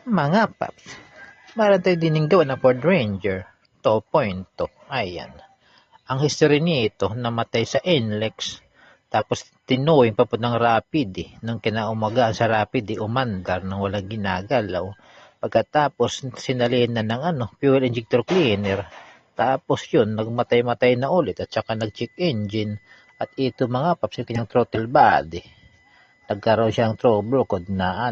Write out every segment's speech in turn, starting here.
Mga paps, meron tayo din gawa na Ford Ranger 2.2. Ayan. Ang history nito, namatay sa NLEX. Tapos tinuwing papuntang Rapid Nung kinaumagaan sa Rapid umandar nang walang ginagalaw. Pagkatapos sinalinan ng fuel injector cleaner. Tapos yun, nagmatay-matay na ulit at saka nag-check engine. At ito mga paps, yung kanyang throttle body. Nagkaroon siyang trouble code na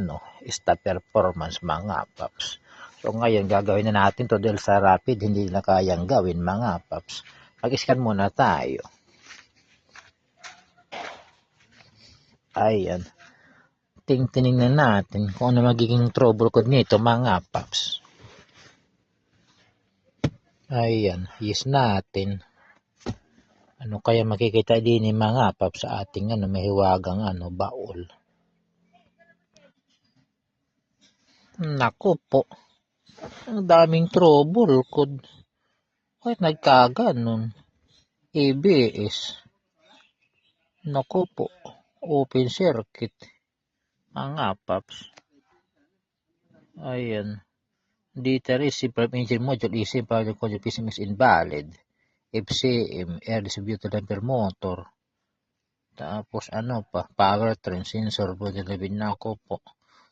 stop performance mga paps. So ngayon gagawin na natin to dahil sa Rapid hindi na kayang gawin mga paps. Mag-scan muna tayo. Ayan. Tingnan natin kung ano magiging trouble code nito mga paps. Ayan. Yes natin. Ano kaya makikita din ni mga paps sa ating may hiwagang baul. Naku po. Ang daming trouble code. Kahit nagkaganon. ABS. Naku po. Open circuit. Mga paps. Ayan. Data receive from engine module. ECM power control PCM is invalid. FCM. Air distributor damper motor. Tapos pa. Powertrain sensor. Naku po.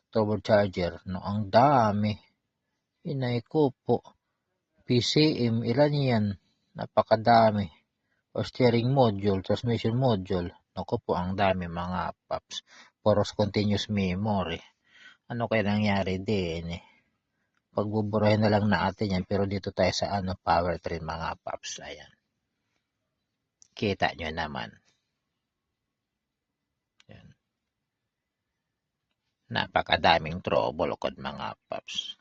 Turbocharger. No, ang dami. Inay ko po. PCM, ilan yan? Napakadami. O steering module, transmission module. Naku po, ang dami mga paps. Poros continuous memory. Ano kaya nangyari din Pagbuburahin na lang natin yan. Pero dito tayo sa powertrain mga paps. Ayan. Kita nyo naman. Yan. Napakadaming trouble code mga paps.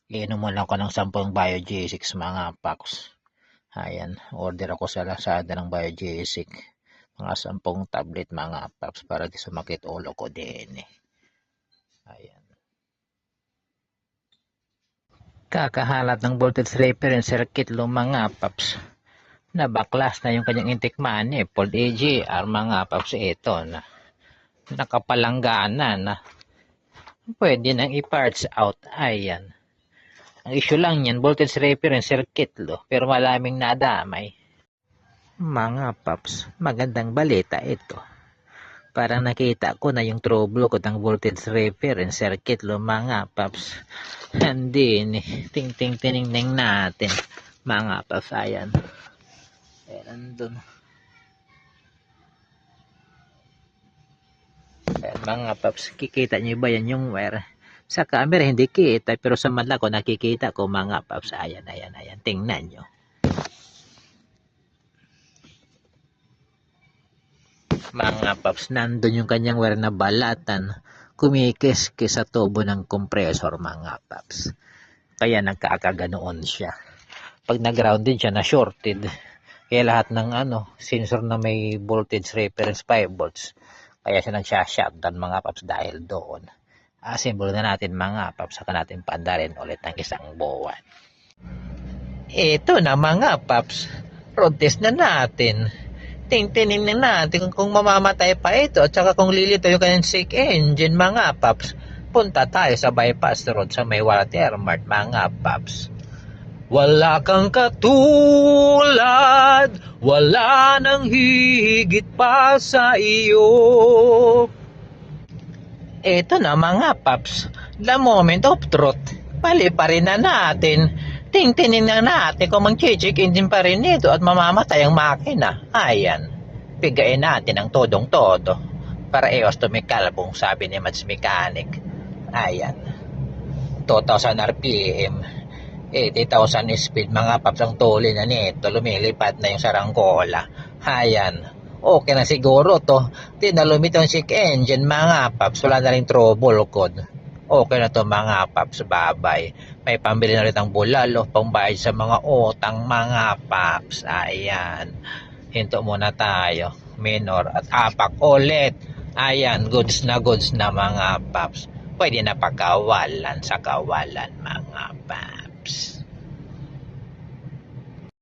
Iinom mo lang ko ng 10 Biogesic mga paps. Ayan, order ako sa Lazada ng Biogesic. Mga 10 tablet mga paps para di sumakit ulo ko din Ayan. Kakahalat ng voltage reference circuit lo mga paps. Nabaklas na yung kanyang intake manifold AGR mga paps. Ito na. Nakapalanggana na. Pwede nang i-parts out. Ayan. Ang issue lang yan, voltage reference circuit pero malaming nadamay. Mga paps, magandang balita ito. Parang nakita ko na yung trouble ko ng voltage reference circuit mga paps. Hindi ting natin. Mga paps, ayan. Ayan, andun. Ayan, mga paps, kikita nyo ba yan yung wire? Sa camera hindi kita pero sa mata ko nakikita ko mga paps. Ayan. Tingnan nyo. Mga paps, nandun yung kanyang wire na balatan. Kumikis-kis sa tubo ng compressor mga paps. Kaya nagkakaganoon siya. Pag nag-ground din siya na shorted. Kaya lahat ng sensor na may voltage reference 5 volts. Kaya siya nagsha-shutdown mga paps dahil doon. Assemble na natin mga paps, saka natin paandarin ulit ng isang buwan. Ito na mga paps, road test na natin. Tingnan na natin kung mamamatay pa ito at saka kung lilito yung kanyang check engine mga paps. Punta tayo sa bypass road sa may Watermart mga paps. Wala kang katulad, wala nang higit pa sa iyo. Eto na mga paps, the moment of truth. Paliparin na natin. Tingtinin na natin kung mag-check engine pa rin ito at mamamatay ang makina. Ayan, pigain natin ang todong-todo. Para eos to may kalbong, sabi ni Mads Mechanic. Ayan, 2,000 RPM, 80,000 speed mga paps ang tuloy na nito. Lumilipad na yung saranggola. Ayan. Okay na siguro to. Di na lumitaw yung check engine mga paps. Wala na rin trouble code. Okay na to mga paps. Bye-bye. May pambili na rin ang bulalo. Pambayad sa mga utang mga paps. Ayan. Hinto muna tayo. Minor at apak ulit. Ayan. Goods na mga paps. Pwede na pagkawalan sa kawalan mga paps.